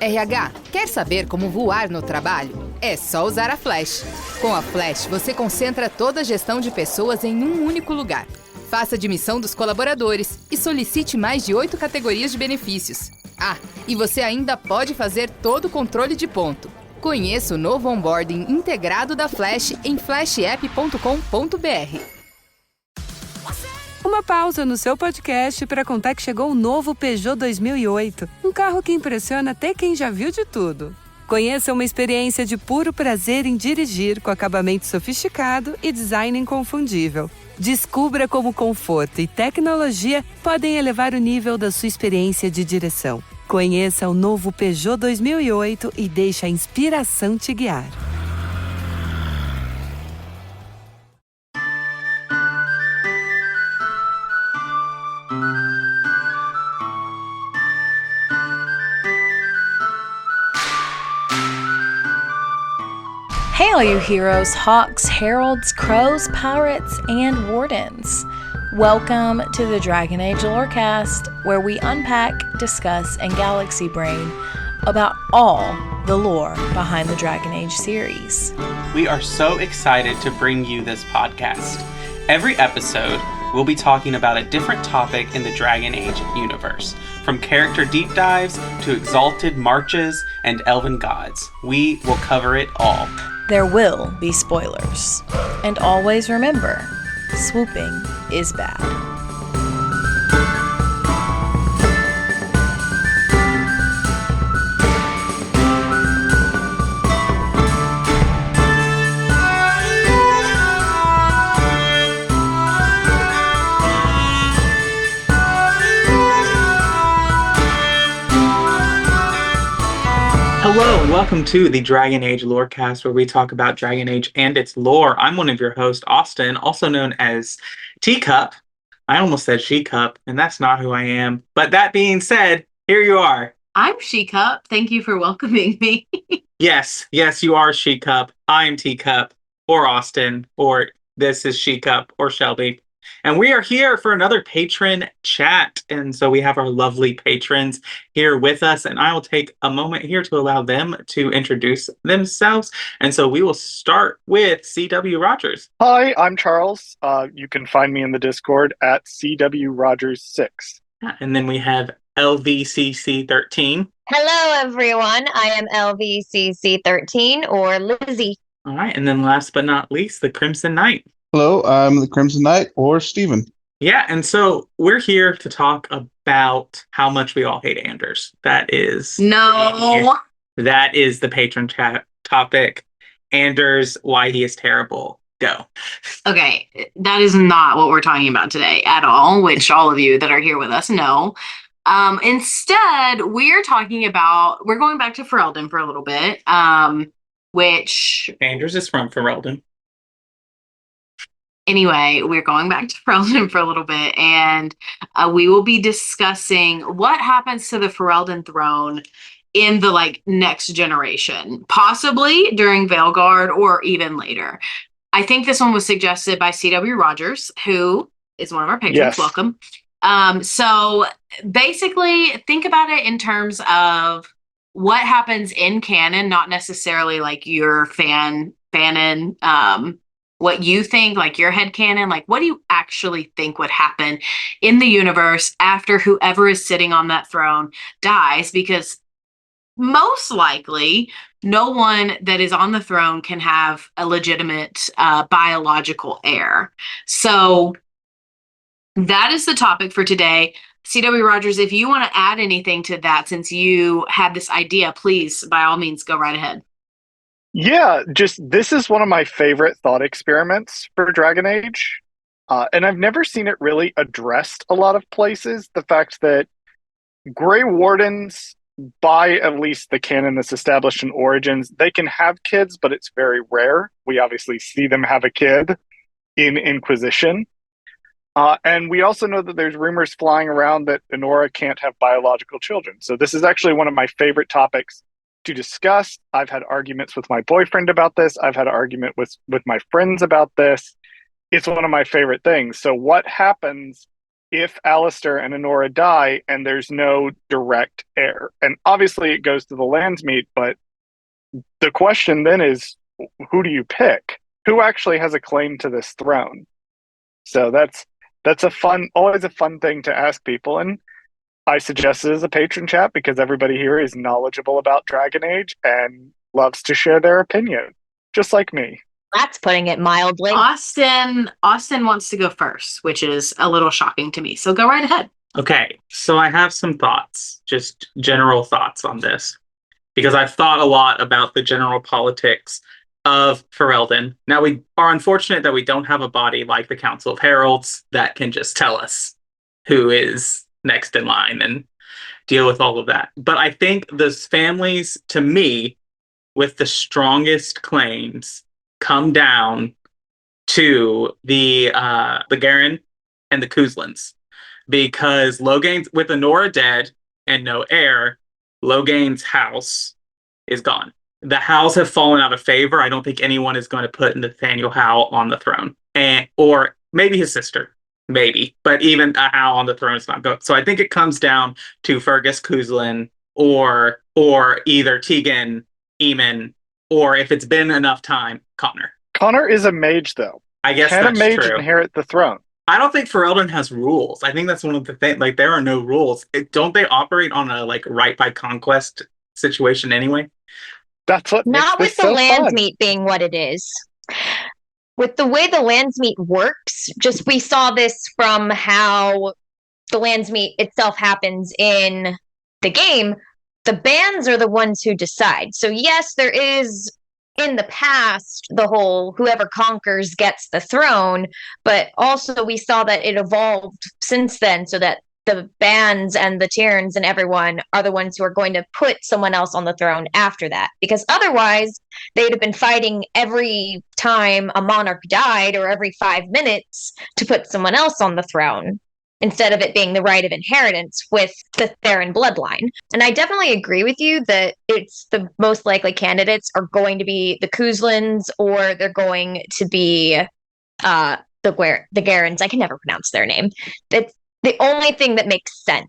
RH, quer saber como voar no trabalho? É só usar a Flash. Com a Flash, você concentra toda a gestão de pessoas em um único lugar. Faça a admissão dos colaboradores e solicite mais de 8 categorias de benefícios. Ah, e você ainda pode fazer todo o controle de ponto. Conheça o novo onboarding integrado da Flash em flashapp.com.br. Uma pausa no seu podcast para contar que chegou o novo Peugeot 2008. Um carro que impressiona até quem já viu de tudo. Conheça uma experiência de puro prazer em dirigir com acabamento sofisticado e design inconfundível. Descubra como conforto e tecnologia podem elevar o nível da sua experiência de direção. Conheça o novo Peugeot 2008 e deixe a inspiração te guiar. Hail, you heroes, hawks, heralds, crows, pirates, and wardens. Welcome to the Dragon Age Lorecast, where we unpack, discuss, and galaxy brain about all the lore behind the Dragon Age series. We are so excited to bring you this podcast. Every episode, we'll be talking about a different topic in the Dragon Age universe, from character deep dives to exalted marches and elven gods. We will cover it all. There will be spoilers. And always remember, swooping is bad. Hello, and welcome to the Dragon Age Lorecast, where we talk about Dragon Age and its lore. I'm one of your hosts, Austin, also known as Teacup. I almost said She-Cup, and that's not who I am. But that being said, here you are. I'm She-Cup. Thank you for welcoming me. Yes, you are She-Cup. I'm Teacup, or Austin, or this is She-Cup, or Shelby. And we are here for another patron chat. And so we have our lovely patrons here with us. And I will take a moment here to allow them to introduce themselves. And so we will start with C.W. Rogers. Hi, I'm Charles. You can find me in the Discord at CW Rogers 6. And then we have LVCC13. Hello, everyone. I am LVCC13, or Lizzie. All right. And then last but not least, the Crimson Knight. Hello, I'm the Crimson Knight, or Steven. Yeah, and so we're here to talk about how much we all hate Anders. That is the patron chat topic. Anders, why he is terrible. Go. Okay, that is not what we're talking about today at all, which all of you that are here with us know. Instead, we're going back to Ferelden for a little bit, which... Anders is from Ferelden. Anyway, we're going back to Ferelden for a little bit, and we will be discussing what happens to the Ferelden throne in the next generation, possibly during Veilguard or even later. I think this one was suggested by C.W. Rogers, who is one of our patrons. Yes. Welcome. So basically, think about it in terms of what happens in canon, not necessarily your fanon. What you think, your headcanon, what do you actually think would happen in the universe after whoever is sitting on that throne dies? Because most likely, no one that is on the throne can have a legitimate biological heir. So that is the topic for today. C.W. Rogers, if you want to add anything to that, since you had this idea, please, by all means, go right ahead. Yeah, this is one of my favorite thought experiments for Dragon Age. And I've never seen it really addressed a lot of places. The fact that Grey Wardens, by at least the canon that's established in Origins, they can have kids, but it's very rare. We obviously see them have a kid in Inquisition. And we also know that there's rumors flying around that Enora can't have biological children. So this is actually one of my favorite topics to discuss. I've had arguments with my boyfriend about this. I've had an argument with my friends about this. It's one of my favorite things. So what happens if Alistair and Honora die and there's no direct heir. And obviously it goes to the Landsmeet, but the question then is, who do you pick? Who actually has a claim to this throne? So that's always a fun thing to ask people. And I suggest it as a patron chat because everybody here is knowledgeable about Dragon Age and loves to share their opinion, just like me. That's putting it mildly. Austin wants to go first, which is a little shocking to me. So go right ahead. Okay, so I have some thoughts, just general thoughts on this, because I've thought a lot about the general politics of Ferelden. Now, we are unfortunate that we don't have a body like the Council of Heralds that can just tell us who is next in line and deal with all of that. But I think those families, to me, with the strongest claims come down to the Garen and the Kuzlins, because Logain's, with Honora dead and no heir, Logain's house is gone. The Howes have fallen out of favor. I don't think anyone is going to put Nathaniel Howe on the throne, or maybe his sister, maybe, but even a Howe on the throne is not good. So I think it comes down to Fergus Kuzlin or either Tegan, Eamon, or if it's been enough time, Connor. Connor is a mage, though. I guess Can that's a mage true. inherit the throne? I don't think Ferelden has rules. I think that's one of the things. Like, there are no rules. Don't they operate on a right by conquest situation anyway? That's what Not with makes the this so fun. Landsmeet being what it is. With the way the Landsmeet works, just we saw this from how the Landsmeet itself happens in the game. The bands are the ones who decide. So yes, there is in the past the whole whoever conquers gets the throne, but also we saw that it evolved since then so that the bands and the Tyrns and everyone are the ones who are going to put someone else on the throne after that. Because otherwise, they'd have been fighting every time a monarch died or every 5 minutes to put someone else on the throne, instead of it being the right of inheritance with the Theron bloodline. And I definitely agree with you that it's the most likely candidates are going to be the Kuzlins or they're going to be the Garens. I can never pronounce their name. It's the only thing that makes sense,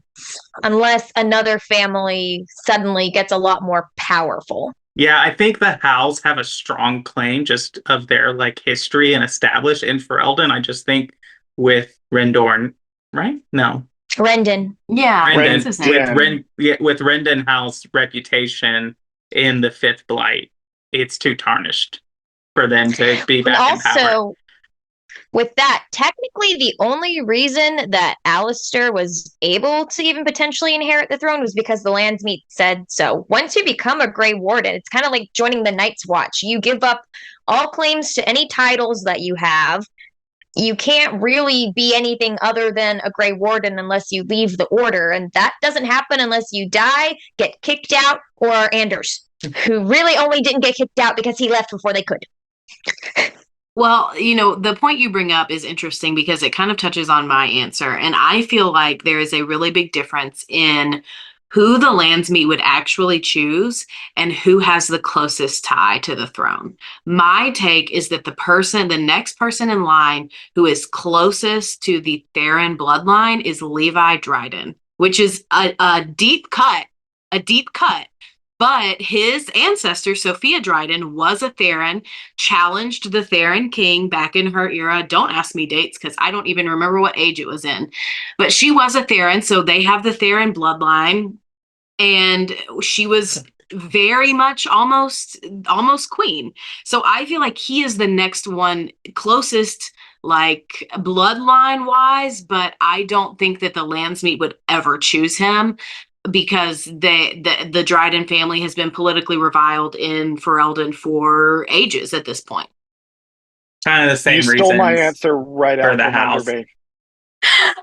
unless another family suddenly gets a lot more powerful. Yeah, I think the Howes have a strong claim just of their history and established in Ferelden. I just think with Rendorn, right? No. Rendon. Yeah, Rendon, with Rendon Howell's reputation in the Fifth Blight, it's too tarnished for them to be back in power. Also, with that, technically the only reason that Alistair was able to even potentially inherit the throne was because the Landsmeet said so. Once you become a Grey Warden, it's kind of like joining the Night's Watch. You give up all claims to any titles that you have. You can't really be anything other than a Grey Warden unless you leave the Order, and that doesn't happen unless you die, get kicked out, or Anders, who really only didn't get kicked out because he left before they could. Well, the point you bring up is interesting because it kind of touches on my answer. And I feel like there is a really big difference in who the Landsmeet would actually choose and who has the closest tie to the throne. My take is that the next person in line who is closest to the Theron bloodline is Levi Dryden, which is a deep cut. But his ancestor, Sophia Dryden, was a Theron, challenged the Theron king back in her era. Don't ask me dates because I don't even remember what age it was in. But she was a Theron, so they have the Theron bloodline. And she was very much almost queen. So I feel like he is the next one closest, bloodline wise, but I don't think that the Landsmeet would ever choose him, because the Dryden family has been politically reviled in Ferelden for ages at this point. Kind of the same reason. You stole my answer right out from house. under me.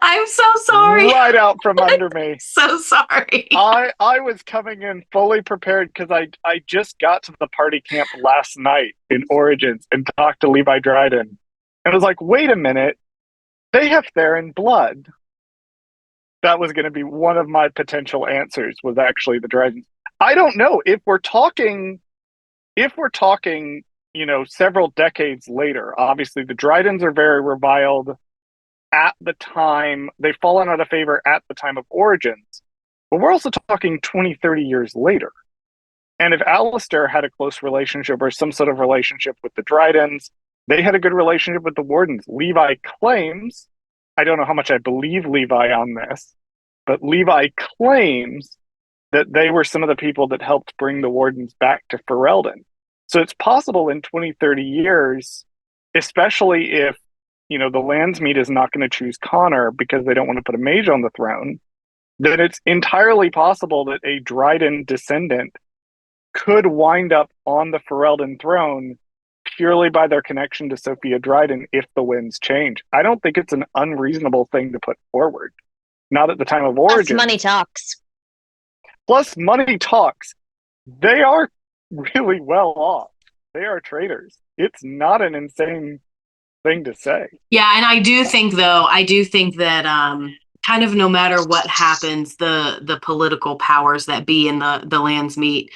I'm so sorry. Right out from under me. So sorry. I was coming in fully prepared because I just got to the party camp last night in Origins and talked to Levi Dryden. And I was like, wait a minute. They have Theron blood. That was going to be one of my potential answers, was actually the Drydens. I don't know if we're talking, several decades later. Obviously, the Drydens are very reviled. at the time, they've fallen out of favor at the time of Origins. But we're also talking 20, 30 years later. And if Alistair had a close relationship or some sort of relationship with the Dryadens, they had a good relationship with the Wardens. Levi claims, I don't know how much I believe Levi on this, but Levi claims that they were some of the people that helped bring the Wardens back to Ferelden. So it's possible in 20, 30 years, especially if, the Landsmeet is not going to choose Connor because they don't want to put a mage on the throne, that it's entirely possible that a Dryden descendant could wind up on the Ferelden throne purely by their connection to Sophia Dryden if the winds change. I don't think it's an unreasonable thing to put forward. Not at the time of Origin. Plus money talks. Plus money talks. They are really well off. They are traders. It's not an insane thing to say. Yeah, and I do think that kind of no matter what happens, the political powers that be in the Landsmeet,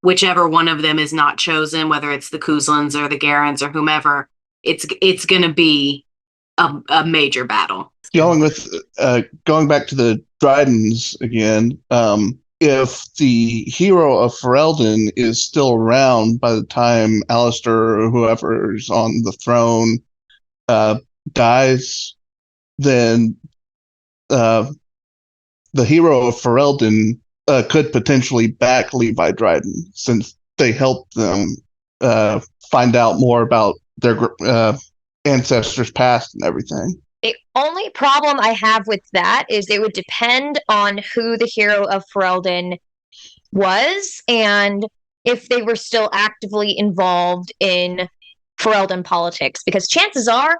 whichever one of them is not chosen, whether it's the Kuzlins or the Garans or whomever, it's going to be a major battle. Going back to the Dryadens again, if the hero of Ferelden is still around by the time Alistair or whoever's on the throne dies, then the hero of Ferelden could potentially back Levi Dryden, since they helped them find out more about their ancestors' past and everything. The only problem I have with that is it would depend on who the hero of Ferelden was and if they were still actively involved in Ferelden politics, because chances are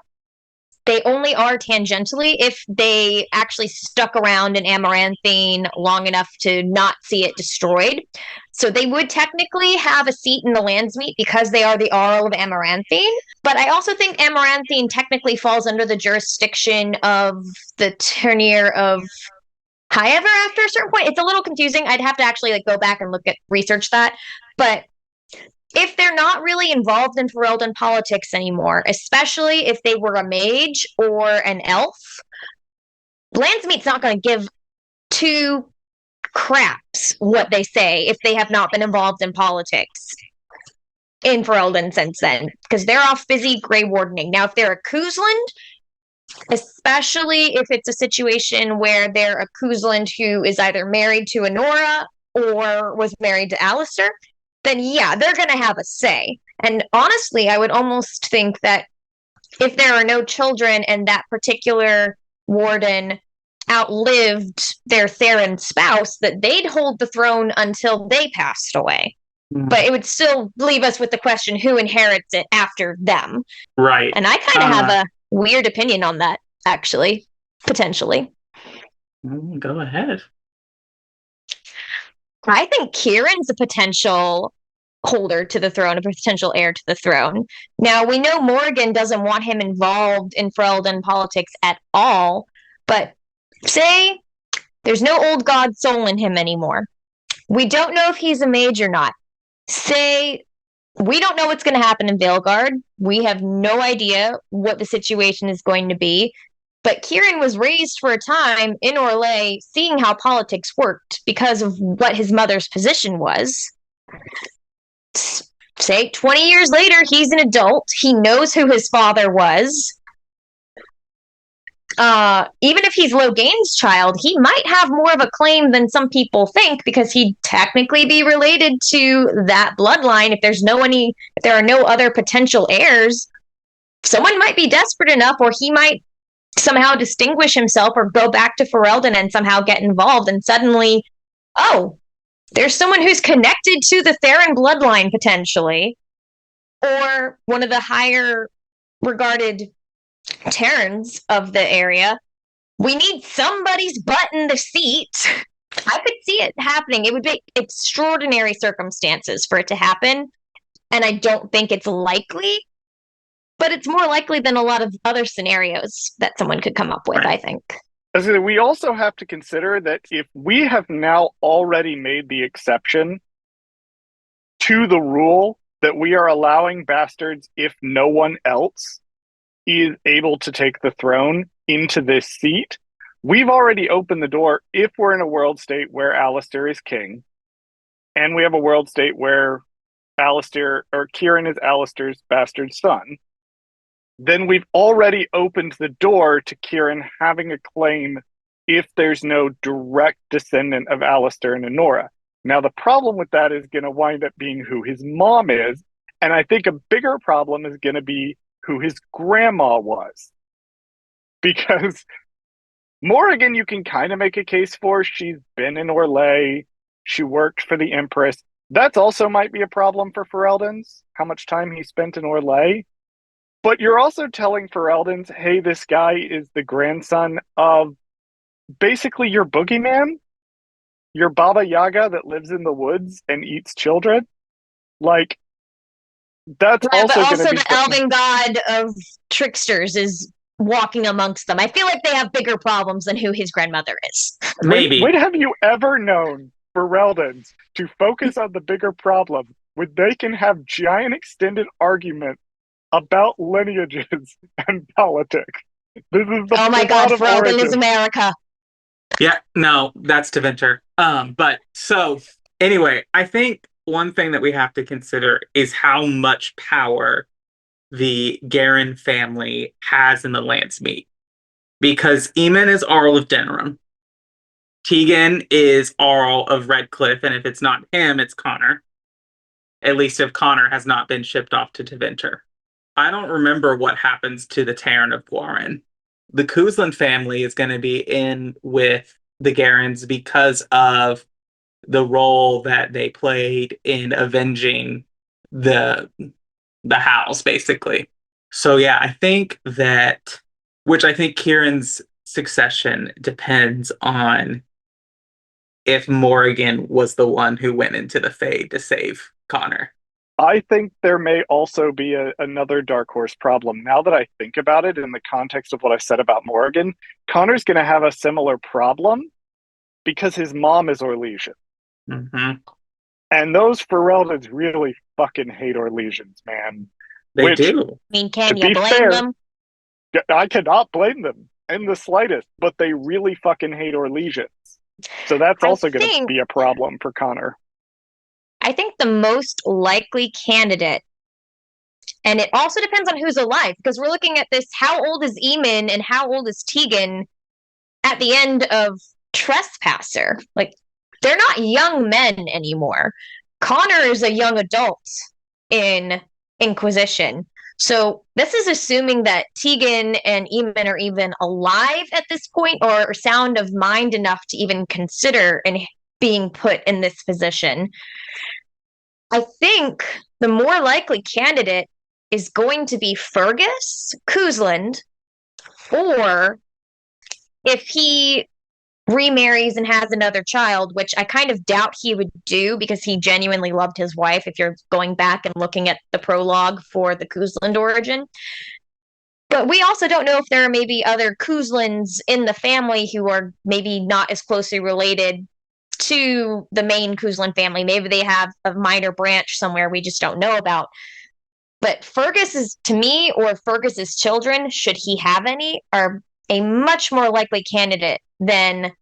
they only are tangentially if they actually stuck around in Amaranthine long enough to not see it destroyed. So they would technically have a seat in the Landsmeet because they are the Arl of Amaranthine. But I also think Amaranthine technically falls under the jurisdiction of the Tourneur of Highever after a certain point. It's a little confusing. I'd have to actually go back and research that. But if they're not really involved in Ferelden politics anymore, especially if they were a mage or an elf, Landsmeet's not going to give two craps what they say if they have not been involved in politics in Ferelden since then, because they're off busy Grey Wardening. Now, if they're a Kuzland, especially if it's a situation where they're a Kuzland who is either married to Honora or was married to Alistair, then yeah, they're going to have a say. And honestly, I would almost think that if there are no children and that particular warden outlived their Theron spouse, that they'd hold the throne until they passed away. But it would still leave us with the question, who inherits it after them? Right. And I kind of have a weird opinion on that, actually, potentially. Go ahead. I think Kieran's a potential holder to the throne, a potential heir to the throne. Now, we know Morgan doesn't want him involved in Ferelden politics at all, but say there's no old god soul in him anymore. We don't know if he's a mage or not. Say we don't know what's going to happen in Veilguard. We have no idea what the situation is going to be. But Kieran was raised for a time in Orlais, seeing how politics worked because of what his mother's position was. Say 20 years later, he's an adult. He knows who his father was. Even if he's Logain's child, he might have more of a claim than some people think, because he'd technically be related to that bloodline. If there are no other potential heirs, someone might be desperate enough, or he might somehow distinguish himself or go back to Ferelden and somehow get involved, and suddenly, oh, there's someone who's connected to the Theron bloodline potentially, or one of the higher regarded Terrans of the area. We need somebody's butt in the seat. I could see it happening. It would be extraordinary circumstances for it to happen, and I don't think it's likely. But it's more likely than a lot of other scenarios that someone could come up with, I think. We also have to consider that if we have now already made the exception to the rule that we are allowing bastards if no one else is able to take the throne, into this seat, we've already opened the door if we're in a world state where Alistair is king, and we have a world state where Alistair or Kieran is Alistair's bastard son, then we've already opened the door to Kieran having a claim if there's no direct descendant of Alistair and Honora. Now, the problem with that is going to wind up being who his mom is, and I think a bigger problem is going to be who his grandma was. Because Morrigan, you can kind of make a case for. She's been in Orlais. She worked for the Empress. That's also might be a problem for Ferelden's, how much time he spent in Orlais. But you're also telling Ferelden's, hey, this guy is the grandson of basically your boogeyman, your Baba Yaga that lives in the woods and eats children. Like, that's But also going to also be the elven god of tricksters is walking amongst them. I feel like they have bigger problems than who his grandmother is. Maybe. When have you ever known Ferelden's to focus on the bigger problem when they can have giant extended arguments about lineages and politics? This is the Oh my god, plot of Ferelden origin. is America. Yeah, no, that's Deventer. But so anyway, I think one thing that we have to consider is how much power the Garen family has in the Landsmeet. Because Eamon is Arl of Denerim. Tegan is Arl of Redcliffe, and if it's not him, it's Connor. At least if Connor has not been shipped off to Deventer. I don't remember what happens to the Terran of Guarin. The Kuzlin family is going to be in with the Garens because of the role that they played in avenging the house, basically. So yeah, I think that, which I think Kieran's succession depends on if Morrigan was the one who went into the Fade to save Connor. I think there may also be another Dark Horse problem. Now that I think about it in the context of what I said about Morrigan, Connor's going to have a similar problem because his mom is Orlesian. Mm-hmm. And those Fereldans really fucking hate Orlesians, man. They do. I mean, can To you be blame fair, them? I cannot blame them in the slightest, but they really fucking hate Orlesians. So that's also going to be a problem for Connor. I think the most likely candidate, and it also depends on who's alive, because we're looking at this, how old is Eamon and how old is Tegan at the end of Trespasser? Like, they're not young men anymore. Connor is a young adult in Inquisition. So this is assuming that Tegan and Eamon are even alive at this point or sound of mind enough to even consider and being put in this position. I think the more likely candidate is going to be Fergus Kuzland, or if he remarries and has another child, which I kind of doubt he would do because he genuinely loved his wife, if you're going back and looking at the prologue for the Kuzland origin. But we also don't know if there are maybe other Kuzlands in the family who are maybe not as closely related to the main Kuzlan family. Maybe they have a minor branch somewhere we just don't know about. But Fergus is, to me, or Fergus's children, should he have any, are a much more likely candidate than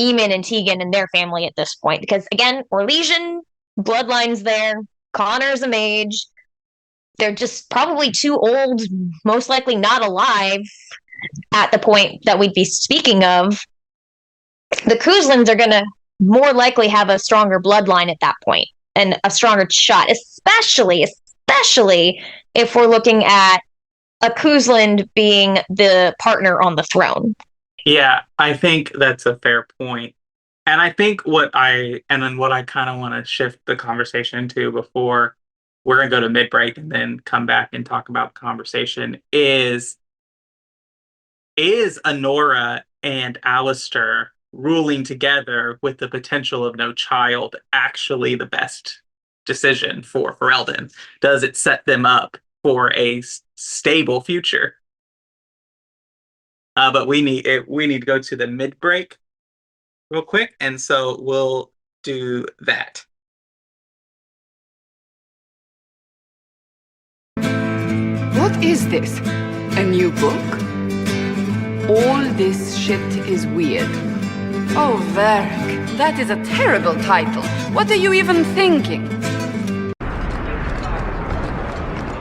Eamon and Tegan and their family at this point. Because again, Orlesian bloodlines there. Connor's a mage. They're just probably too old, most likely not alive at the point that we'd be speaking of. The Kuzlans are going to more likely have a stronger bloodline at that point and a stronger shot, especially if we're looking at a Kuzland being the partner on the throne. Yeah, I think that's a fair point. And I think what I kind of want to shift the conversation to before we're going to go to mid-break and then come back and talk about the conversation is Honora and Alistair ruling together with the potential of no child actually the best decision for Ferelden? Does it set them up for a stable future? But we need to go to the mid-break real quick, and so we'll do that. What is this? A new book? All this shit is weird. Oh, Verk, that is a terrible title. What are you even thinking?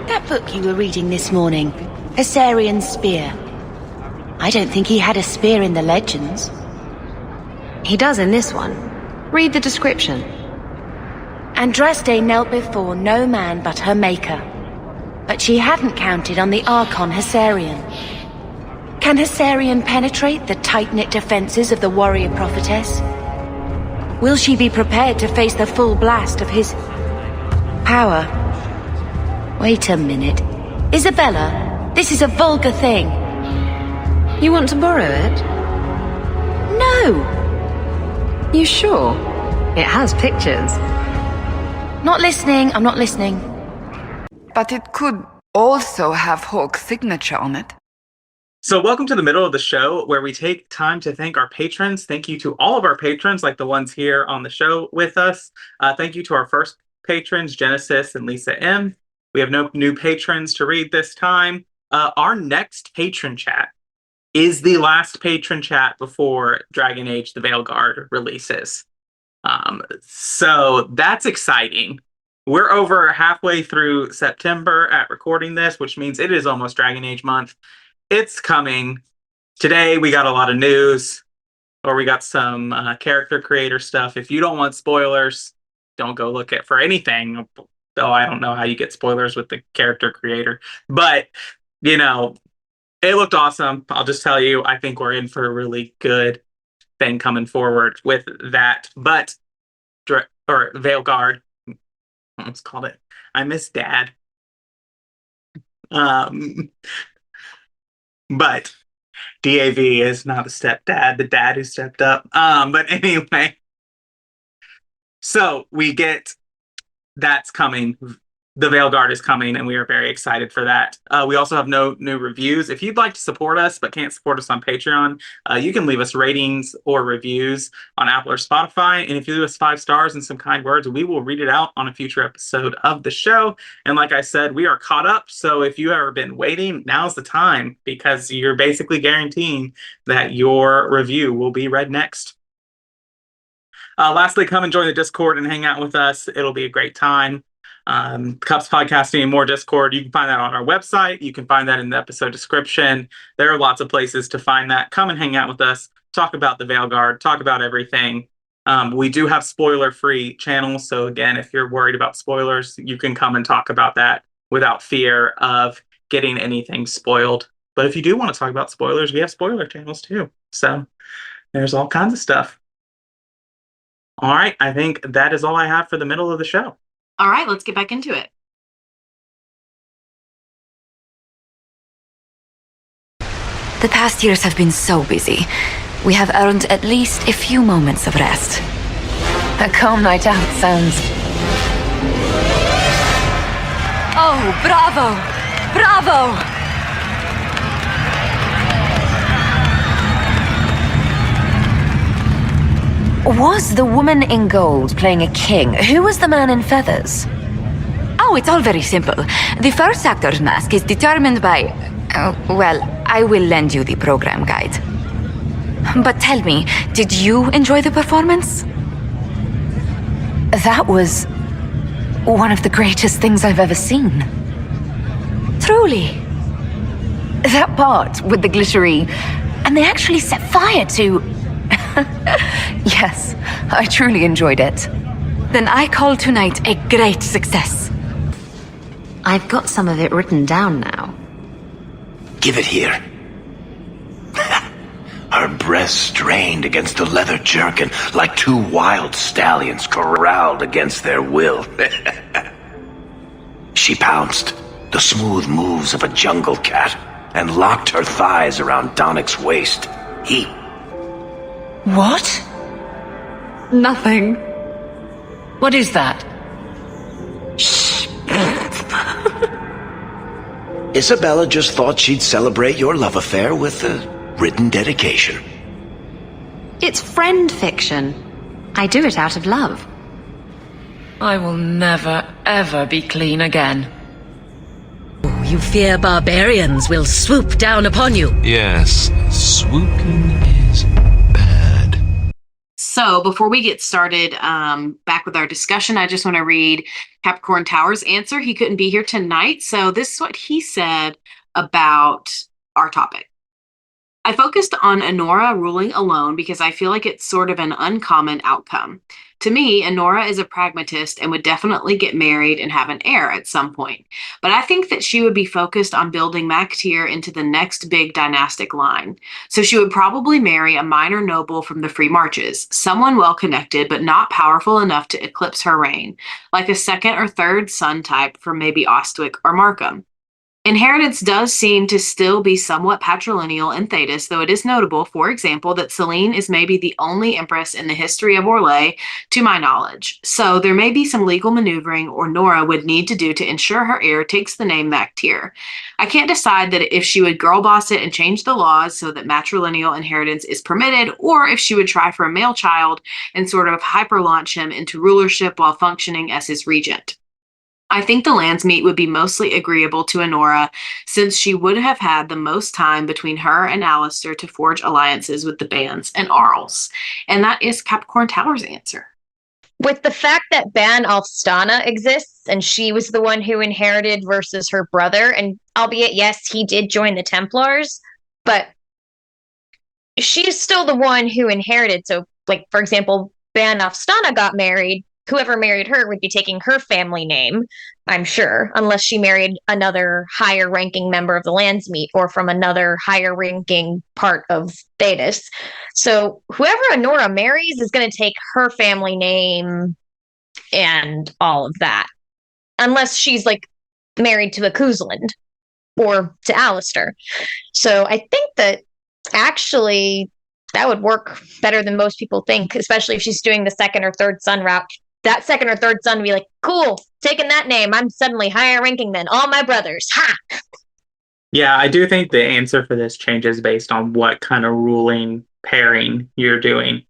That book you were reading this morning, Assyrian Spear. I don't think he had a spear in the legends. He does in this one. Read the description. Andraste knelt before no man but her maker. But she hadn't counted on the Archon Hessarian. Can Hessarian penetrate the tight-knit defenses of the warrior prophetess? Will she be prepared to face the full blast of his power? Wait a minute. Isabella, this is a vulgar thing. You want to borrow it? No! You sure? It has pictures. Not listening, I'm not listening. But it could also have Hawk's signature on it. So welcome to the middle of the show where we take time to thank our patrons. Thank you to all of our patrons, like the ones here on the show with us. Thank you to our first patrons, Genesis and Lisa M. We have no new patrons to read this time. Our next patron chat is the last patron chat before Dragon Age: The Veilguard releases. So that's exciting. We're over halfway through September at recording this, which means it is almost Dragon Age month. It's coming. Today we got a lot of news, or we got some character creator stuff. If you don't want spoilers, don't go look at for anything. Though I don't know how you get spoilers with the character creator. But, you know, it looked awesome. I'll just tell you, I think we're in for a really good thing coming forward with that. But, or Veilguard, I almost called it. I miss Dad. But DAV is not a stepdad, the dad who stepped up. But anyway, so we get that's coming. The Veilguard is coming, and we are very excited for that. We also have no new reviews. If you'd like to support us but can't support us on Patreon, you can leave us ratings or reviews on Apple or Spotify. And if you leave us 5 stars and some kind words, we will read it out on a future episode of the show. And like I said, we are caught up. So if you've ever been waiting, now's the time, because you're basically guaranteeing that your review will be read next. Lastly, come and join the Discord and hang out with us. It'll be a great time. Cups Podcasting and more Discord. You can find that on our website. You can find that in the episode description. There are lots of places to find that. Come and hang out with us. Talk about the Veilguard. Talk about everything. We do have spoiler-free channels. So again, if you're worried about spoilers, you can come and talk about that without fear of getting anything spoiled. But if you do want to talk about spoilers, we have spoiler channels too. So there's all kinds of stuff. All right, I think that is all I have for the middle of the show. All right, let's get back into it. The past years have been so busy. We have earned at least a few moments of rest. A calm night out sounds... Oh, bravo! Bravo! Was the woman in gold playing a king? Who was the man in feathers? Oh, it's all very simple. The first actor's mask is determined by... well, I will lend you the program guide. But tell me, did you enjoy the performance? That was one of the greatest things I've ever seen. Truly. That part with the glittery... And they actually set fire to... Yes, I truly enjoyed it. Then I call tonight a great success. I've got some of it written down now. Give it here. Her breasts strained against a leather jerkin like 2 wild stallions corralled against their will. She pounced, the smooth moves of a jungle cat, and locked her thighs around Donnick's waist. He... What? Nothing. What is that? Shh. Isabella just thought she'd celebrate your love affair with a written dedication. It's friend fiction. I do it out of love. I will never, ever be clean again. You fear barbarians will swoop down upon you. Yes, swooping is bad. So before we get started back with our discussion, I just want to read Capricorn Tower's answer. He couldn't be here tonight, so this is what he said about our topic. I focused on Anora ruling alone because I feel like it's sort of an uncommon outcome. To me, Anora is a pragmatist and would definitely get married and have an heir at some point. But I think that she would be focused on building Mactyr into the next big dynastic line. So she would probably marry a minor noble from the Free Marches, someone well-connected but not powerful enough to eclipse her reign, like a second or third son type from maybe Ostwick or Markham. Inheritance does seem to still be somewhat patrilineal in Thedas, though it is notable, for example, that Selene is maybe the only empress in the history of Orlais, to my knowledge. So there may be some legal maneuvering or Nora would need to do to ensure her heir takes the name Mactyr. I can't decide that if she would girl boss it and change the laws so that matrilineal inheritance is permitted, or if she would try for a male child and sort of hyper-launch him into rulership while functioning as his regent. I think the Landsmeet would be mostly agreeable to Anora, since she would have had the most time between her and Alistair to forge alliances with the Bans and Arls. And that is Capricorn Tower's answer. With the fact that Ban Alfstana exists, and she was the one who inherited versus her brother, and albeit, yes, he did join the Templars, but she is still the one who inherited. So, like, for example, Ban Alfstana got married. Whoever married her would be taking her family name, I'm sure, unless she married another higher ranking member of the Landsmeet or from another higher ranking part of Thedas. So whoever Anora marries is going to take her family name and all of that, unless she's like married to a Kuzland or to Alistair. So I think that actually that would work better than most people think, especially if she's doing the second or third son route. That second or third son would be like, cool, taking that name. I'm suddenly higher ranking than all my brothers. Ha! Yeah, I do think the answer for this changes based on what kind of ruling pairing you're doing.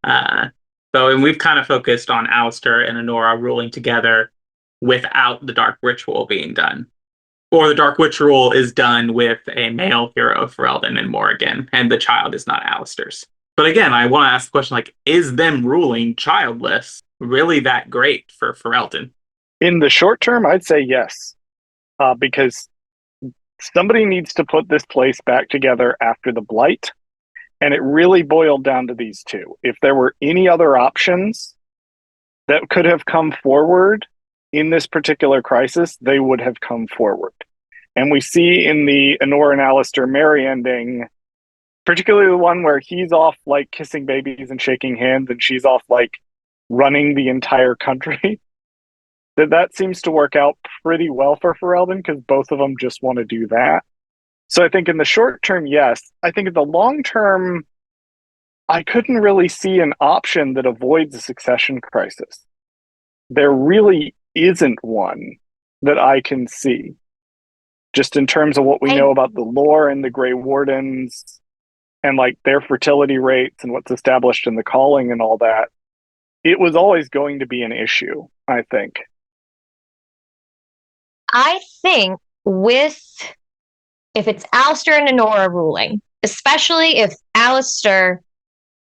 And we've kind of focused on Alistair and Anora ruling together without the Dark Ritual being done. Or the Dark Ritual is done with a male hero of Ferelden and Morrigan, and the child is not Alistair's. But again, I want to ask the question, like, is them ruling childless really that great for Ferelden? In the short term, I'd say yes. Because somebody needs to put this place back together after the Blight. And it really boiled down to these two. If there were any other options that could have come forward in this particular crisis, they would have come forward. And we see in the Anora and Alistair marry ending, particularly the one where he's off like kissing babies and shaking hands, and she's off like running the entire country, that seems to work out pretty well for Ferelden because both of them just want to do that. So I think in the short term, yes. I think in the long term, I couldn't really see an option that avoids a succession crisis. There really isn't one that I can see. Just in terms of what we know about the lore and the Grey Wardens and like their fertility rates and what's established in the calling and all that, it was always going to be an issue, I think. I think if it's Alistair and Anora ruling, especially if Alistair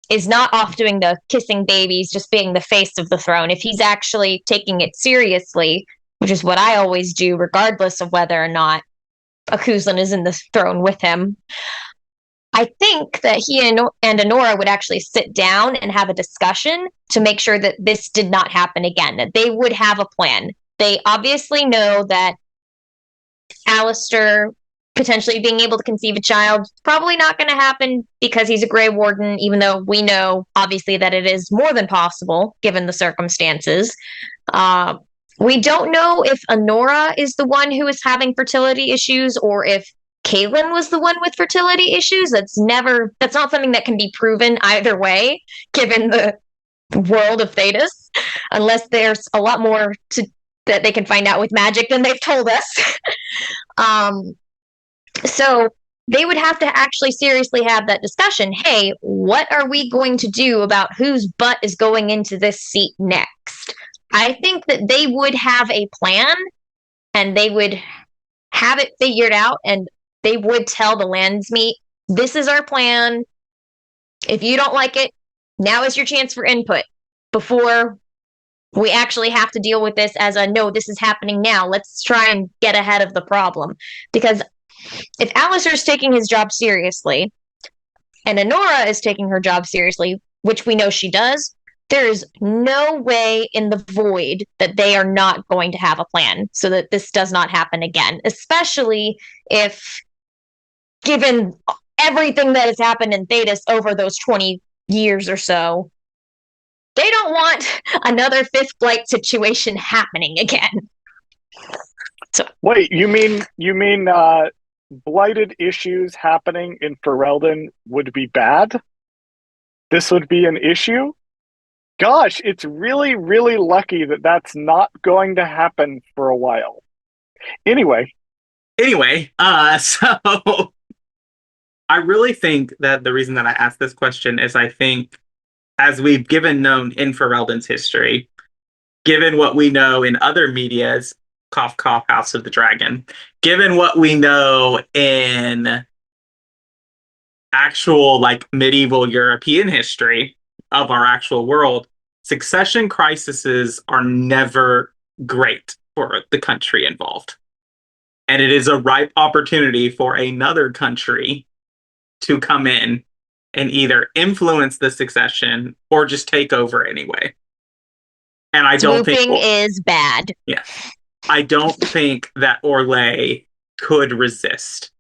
is not off doing the kissing babies, just being the face of the throne, if he's actually taking it seriously, which is what I always do, regardless of whether or not a Kuzlan is in the throne with him, I think that he and Anora would actually sit down and have a discussion to make sure that this did not happen again, that they would have a plan. They obviously know that Alistair potentially being able to conceive a child is probably not going to happen because he's a Grey Warden, even though we know, obviously, that it is more than possible, given the circumstances. We don't know if Anora is the one who is having fertility issues or if Caitlin was the one with fertility issues. That's not something that can be proven either way, given the world of Thedas, unless there's a lot more that they can find out with magic than they've told us. So they would have to actually seriously have that discussion. Hey, what are we going to do about whose butt is going into this seat next? I think that they would have a plan, and they would have it figured out, and they would tell the Landsmeet, this is our plan. If you don't like it, now is your chance for input before we actually have to deal with this as a no, this is happening now. Let's try and get ahead of the problem. Because if Alistair's taking his job seriously and Honora is taking her job seriously, which we know she does, there is no way in the void that they are not going to have a plan so that this does not happen again, especially if, given everything that has happened in Thedas over those 20 years or so, they don't want another Fifth Blight situation happening again. So, wait, you mean blighted issues happening in Ferelden would be bad? This would be an issue? Gosh, it's really, really lucky that that's not going to happen for a while. Anyway, so I really think that the reason that I asked this question is I think, as we've known in Ferelden's history, given what we know in other medias, cough, cough, House of the Dragon, given what we know in actual, like, medieval European history of our actual world, succession crises are never great for the country involved. And it is a ripe opportunity for another country to come in and either influence the succession or just take over anyway. And I don't think is bad. Yeah. I don't think that Orlais could resist.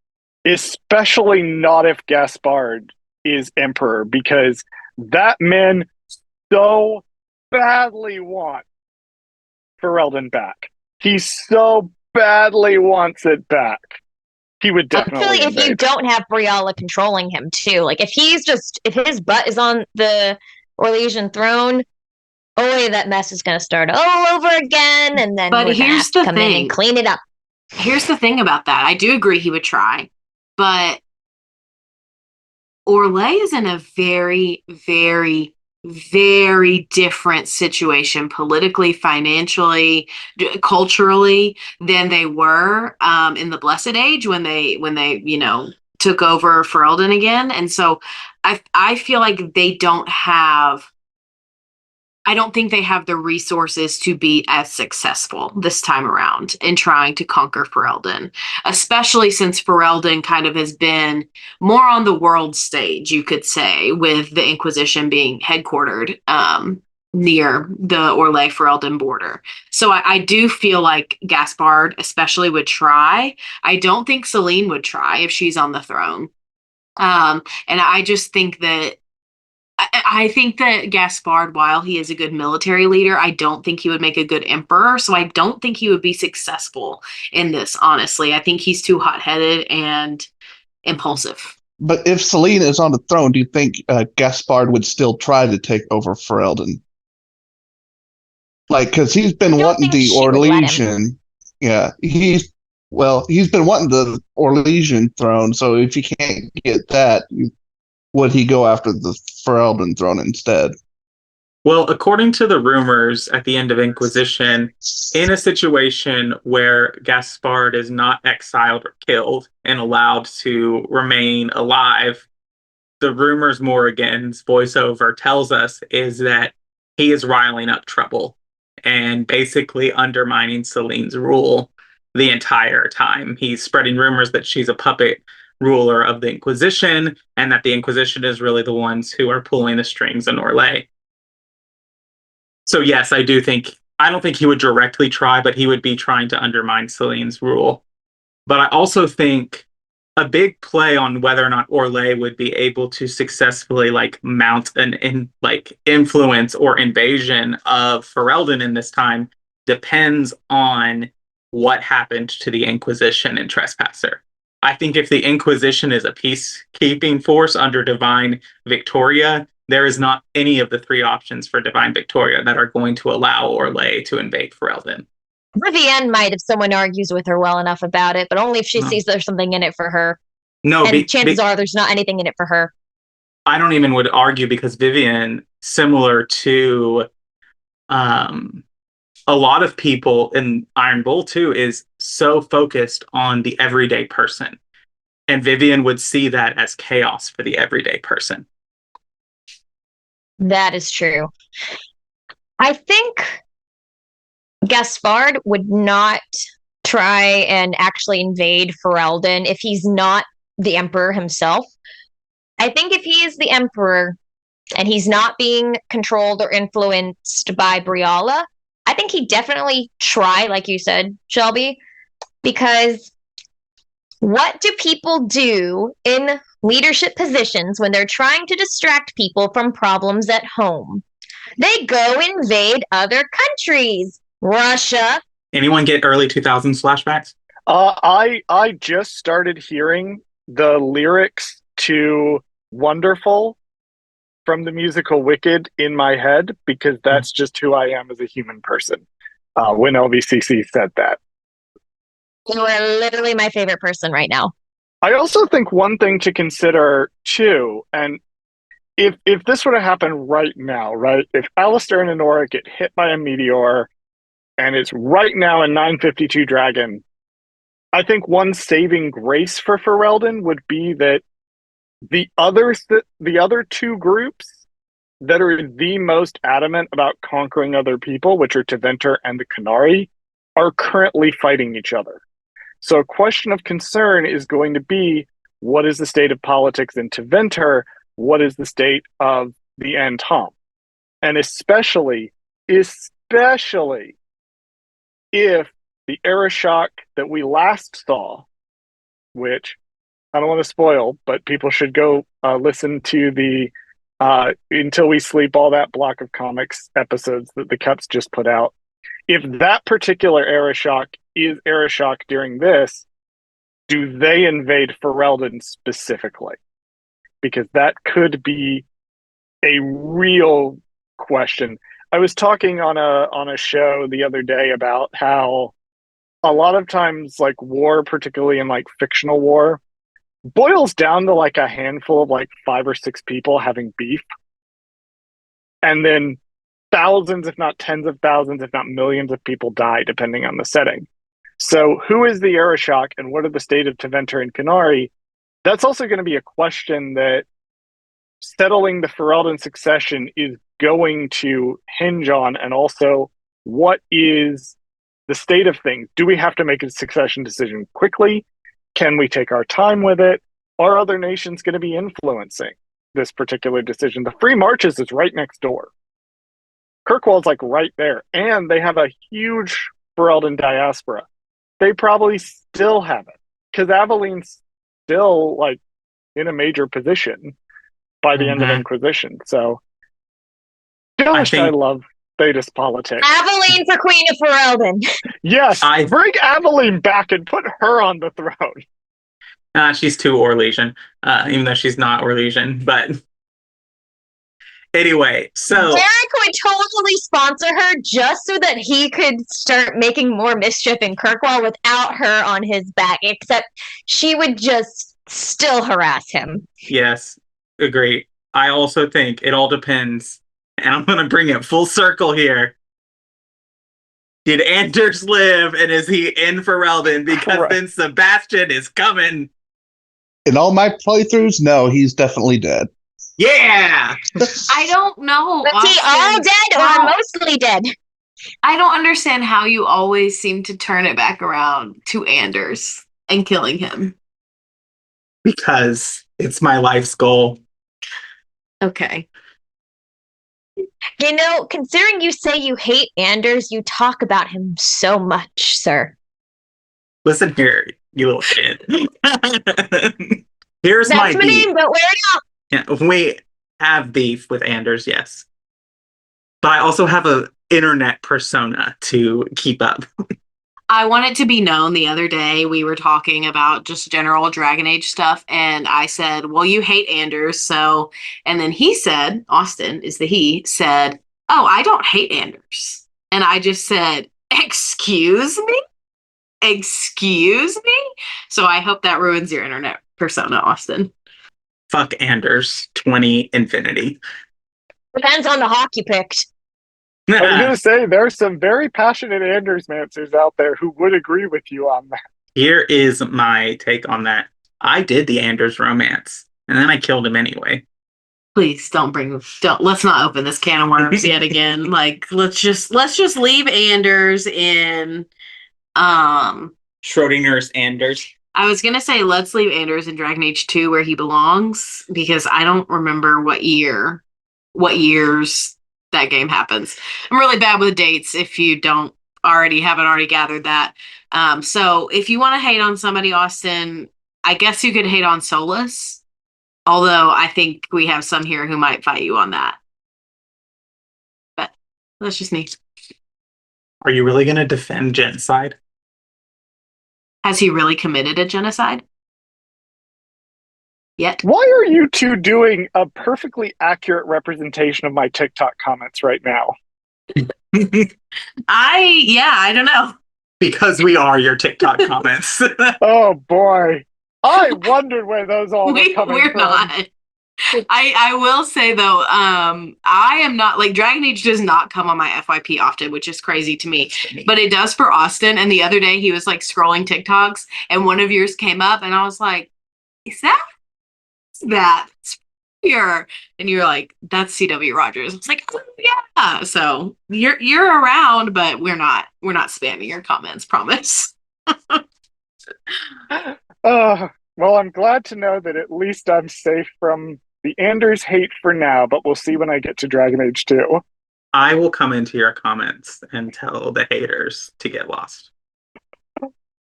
Especially not if Gaspard is emperor, because that man so badly wants Ferelden back. He so badly wants it back. He would definitely if you don't have Briala controlling him too. Like if his butt is on the Orlesian throne, that mess is going to start all over again, and then but here's the come thing. in and clean it up. Here's the thing about that. I do agree he would try, but Orlais is in a very, very, very different situation politically, financially, culturally than they were in the Blessed Age when they took over Ferelden again. And so I feel like I don't think they have the resources to be as successful this time around in trying to conquer Ferelden, especially since Ferelden kind of has been more on the world stage, you could say, with the Inquisition being headquartered near the Orlais-Ferelden border. So I do feel like Gaspard especially would try. I don't think Celine would try if she's on the throne. And I just think that I think that Gaspard, while he is a good military leader, I don't think he would make a good emperor. So I don't think he would be successful in this, honestly. I think he's too hot-headed and impulsive. But if Celine is on the throne, do you think Gaspard would still try to take over Ferelden? Like, because he's been wanting the Orlesian. Yeah, he's been wanting the Orlesian throne. So if he can't get that, would he go after the Ferelden throne instead? Well, according to the rumors at the end of Inquisition, in a situation where Gaspard is not exiled or killed and allowed to remain alive, the rumors Morrigan's voiceover tells us is that he is riling up trouble and basically undermining Celine's rule the entire time. He's spreading rumors that she's a puppet ruler of the Inquisition, and that the Inquisition is really the ones who are pulling the strings in Orlais. So yes, I don't think he would directly try, but he would be trying to undermine Celine's rule. But I also think a big play on whether or not Orlais would be able to successfully mount an influence or invasion of Ferelden in this time depends on what happened to the Inquisition and Trespasser. I think if the Inquisition is a peacekeeping force under Divine Victoria, there is not any of the three options for Divine Victoria that are going to allow Orlais to invade Ferelden. Rivienne might if someone argues with her well enough about it, but only if she sees there's something in it for her. No, and chances are there's not anything in it for her. I don't even would argue because Vivienne, similar to a lot of people in Iron Bull too is so focused on the everyday person. And Vivian would see that as chaos for the everyday person. That is true. I think Gaspard would not try and actually invade Ferelden if he's not the Emperor himself. I think if he is the Emperor and he's not being controlled or influenced by Briala, I think he'd definitely try, like you said, Shelby, because what do people do in leadership positions when they're trying to distract people from problems at home? They go invade other countries. Russia. Anyone get early 2000s flashbacks? I just started hearing the lyrics to Wonderful from the musical Wicked in my head because that's just who I am as a human person. When LVCC said that. You are literally my favorite person right now. I also think one thing to consider too, and if this were to happen right now, right? If Alistair and Honora get hit by a meteor and it's right now in 952 Dragon, I think one saving grace for Ferelden would be that the other two groups that are the most adamant about conquering other people, which are Tevinter and the Qunari, are currently fighting each other. So a question of concern is going to be, what is the state of politics in Tevinter? What is the state of the Antom? And especially if the Arishok that we last saw, which I don't want to spoil, but people should go listen to the Until We Sleep, all that block of comics episodes that the Cups just put out. If that particular Arishok is Arishok during this, do they invade Ferelden specifically? Because that could be a real question. I was talking on a show the other day about how a lot of times, like, war, particularly in like fictional war, boils down to like a handful of like 5 or 6 people having beef, and then thousands, if not tens of thousands, if not millions of people die, depending on the setting. So who is the Arishok and what are the state of Tevinter and Qunari? That's also going to be a question that settling the Ferelden succession is going to hinge on, and also what is the state of things? Do we have to make a succession decision quickly? Can we take our time with it? Are other nations going to be influencing this particular decision? The Free Marches is right next door. Kirkwall's like right there, and they have a huge Ferelden diaspora. They probably still have it because Aveline's still like in a major position by the end of Inquisition. So, gosh, I love Thedas politics. Aveline for Queen of Ferelden. Yes, bring Aveline back and put her on the throne. She's too Orlesian, even though she's not Orlesian. But anyway, so Derek would totally sponsor her just so that he could start making more mischief in Kirkwall without her on his back, except she would just still harass him. Yes, agree. I also think it all depends, and I'm going to bring it full circle here. Did Anders live, and is he in Ferelden? Because then Sebastian is coming. In all my playthroughs, no, he's definitely dead. Yeah! I don't know. Was he all dead or mostly dead? I don't understand how you always seem to turn it back around to Anders and killing him. Because it's my life's goal. Okay. You know, considering you say you hate Anders, you talk about him so much, sir. Listen here, you little kid. Here's That's my my name, but wear it out. Yeah, we have beef with Anders, yes. But I also have an internet persona to keep up. I want it to be known the other day we were talking about just general Dragon Age stuff, and I said, well, you hate Anders, so... And then he said, Austin is the he, said, oh, I don't hate Anders. And I just said, excuse me? Excuse me? So I hope that ruins your internet persona, Austin. Fuck Anders, 20 infinity. Depends on the hawk you picked. I was going to say, there's some very passionate Andersmancers out there who would agree with you on that. Here is my take on that. I did the Anders romance, and then I killed him anyway. Please don't let's not open this can of worms yet again. Like, let's just leave Anders in Schrodinger's Anders. I was gonna say let's leave Anders in Dragon Age 2 where he belongs, because I don't remember what years that game happens. I'm really bad with dates if you haven't already gathered that. So if you want to hate on somebody, Austin, I guess you could hate on Solus. Although I think we have some here who might fight you on that. But that's just me. Are you really going to defend genocide? Has he really committed a genocide? Yet? Why are you two doing a perfectly accurate representation of my TikTok comments right now? I don't know. Because we are your TikTok comments. Oh boy. I wondered where those all were coming we're from. Not. I will say though, I am not like Dragon Age does not come on my FYP often, which is crazy to me. But it does for Austin. And the other day he was like scrolling TikToks and one of yours came up and I was like, is that here? And you were like, that's CW Rogers. I was like, oh, yeah. So you're around, but we're not spamming your comments, promise. Well, I'm glad to know that at least I'm safe from the Anders hate for now, but we'll see when I get to Dragon Age 2. I will come into your comments and tell the haters to get lost.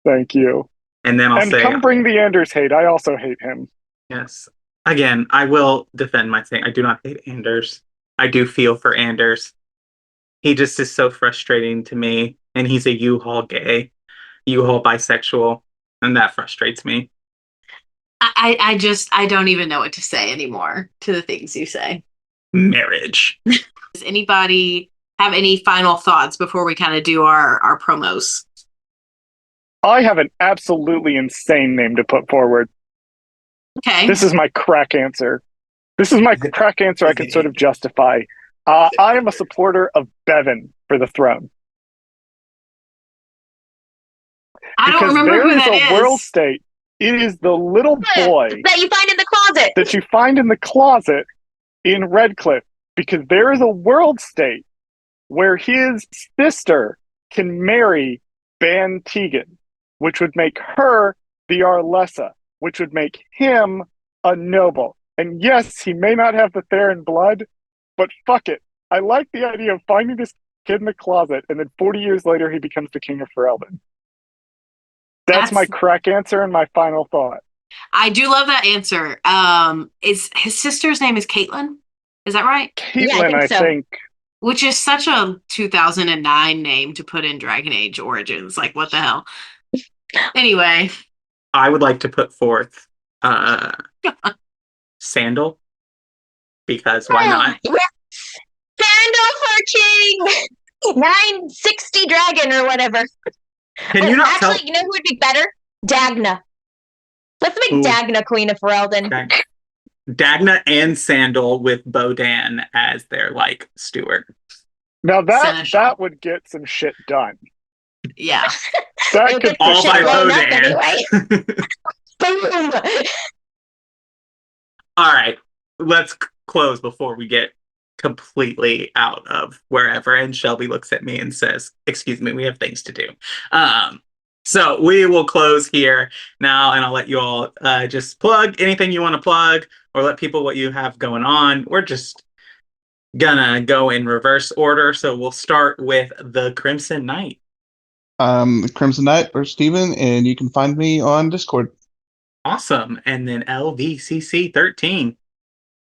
Thank you. And then I'll say, come bring the Anders hate. I also hate him. Yes. Again, I will defend my thing. I do not hate Anders. I do feel for Anders. He just is so frustrating to me. And he's a U-Haul gay, U-Haul bisexual. And that frustrates me. I don't even know what to say anymore to the things you say. Marriage. Does anybody have any final thoughts before we kind of do our promos? I have an absolutely insane name to put forward. Okay. This is my crack answer. I can sort of justify. I am a supporter of Bevan for the throne. I don't remember who that is. There is a world state. It is the little boy that you find in the closet. That you find in the closet in Redcliffe. Because there is a world state where his sister can marry Ban Tegan, which would make her the Arlessa, which would make him a noble. And yes, he may not have the Theron blood, but fuck it. I like the idea of finding this kid in the closet, and then 40 years later, he becomes the king of Ferelden. That's my crack answer and my final thought. I do love that answer. Is his sister's name is Caitlin? Is that right? Caitlin, I think. Which is such a 2009 name to put in Dragon Age Origins. Like, what the hell? Anyway. I would like to put forth Sandal. Because why not? Yes! Sandal for King! 960 Dragon or whatever. Can you not Actually, you know who would be better? Dagna. Let's make Dagna Queen of Ferelden. Dagna and Sandal with Bodan as their steward. Now that would get some shit done. Yeah. That could all by Bodan. Anyway. Boom. All right, let's close before we get completely out of wherever. And Shelby looks at me and says, "Excuse me, we have things to do." So we will close here now, and I'll let you all just plug anything you want to plug, or let people what you have going on. We're just gonna go in reverse order, so we'll start with the Crimson Knight. The Crimson Knight or Steven, and you can find me on Discord. Awesome. And then LVCC 13.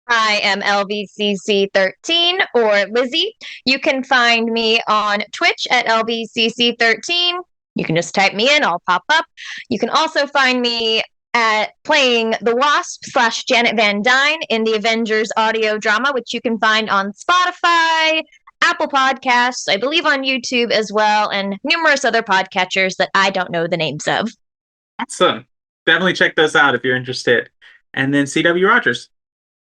I am LVCC13 or Lizzie. You can find me on Twitch at LVCC13. You can just type me in, I'll pop up. You can also find me at playing the Wasp / Janet Van Dyne in the Avengers audio drama, which you can find on Spotify, Apple Podcasts, I believe on YouTube as well, and numerous other podcatchers that I don't know the names of. Awesome. Definitely check those out if you're interested. And then CW Rogers.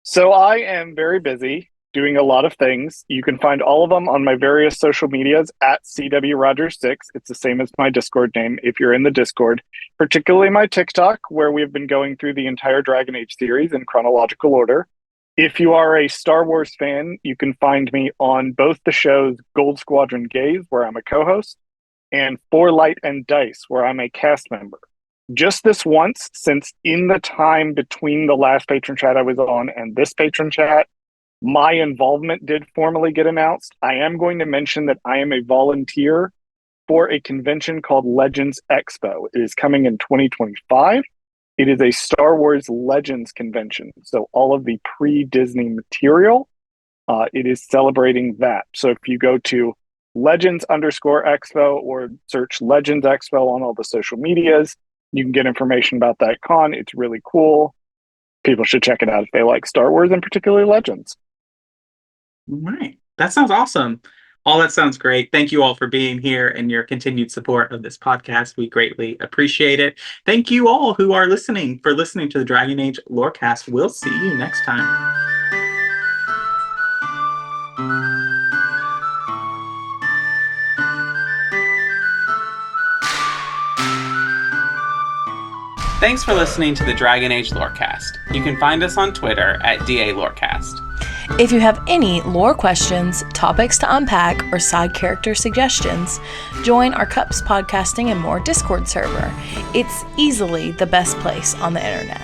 So I am very busy. doing a lot of things. You can find all of them on my various social medias at CWRogers6. It's the same as my Discord name if you're in the Discord, particularly my TikTok, where we've been going through the entire Dragon Age series in chronological order. If you are a Star Wars fan, you can find me on both the shows Gold Squadron Gaze, where I'm a co-host, and For Light and Dice, where I'm a cast member. Just this once, since in the time between the last patron chat I was on and this patron chat, my involvement did formally get announced. I am going to mention that I am a volunteer for a convention called Legends Expo. It is coming in 2025. It is a Star Wars Legends convention. So all of the pre-Disney material, it is celebrating that. So if you go to Legends_Expo or search Legends Expo on all the social medias, you can get information about that con. It's really cool. People should check it out if they like Star Wars and particularly Legends. All right. That sounds awesome. All that sounds great. Thank you all for being here and your continued support of this podcast. We greatly appreciate it. Thank you all who are listening for listening to the Dragon Age Lorecast. We'll see you next time. Thanks for listening to the Dragon Age Lorecast. You can find us on Twitter at DA Lorecast. If you have any lore questions, topics to unpack, or side character suggestions, join our Cups Podcasting and More Discord server. It's easily the best place on the internet.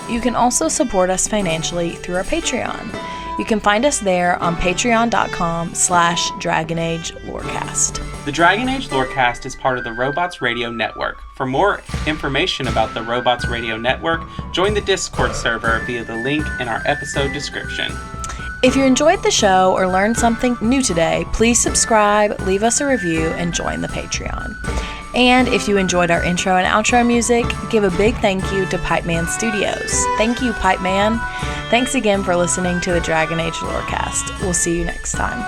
You can also support us financially through our Patreon. You can find us there on patreon.com/DragonAgeLorecast. The Dragon Age Lorecast is part of the Robots Radio Network. For more information about the Robots Radio Network, join the Discord server via the link in our episode description. If you enjoyed the show or learned something new today, please subscribe, leave us a review, and join the Patreon. And if you enjoyed our intro and outro music, give a big thank you to Pipeman Studios. Thank you, Pipeman. Thanks again for listening to the Dragon Age Lorecast. We'll see you next time.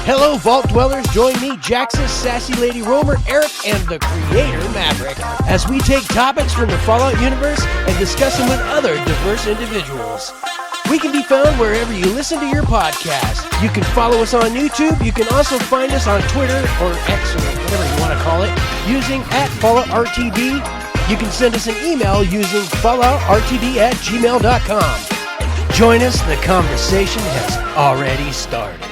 Hello, Vault Dwellers. Join me, Jaxus, Sassy Lady Romer, Eric, and the Creator Maverick as we take topics from the Fallout universe and discuss them with other diverse individuals. We can be found wherever you listen to your podcast. You can follow us on YouTube. You can also find us on Twitter or X or whatever you want to call it using @FalloutRTD. You can send us an email using falloutrtd@gmail.com. Join us. The conversation has already started.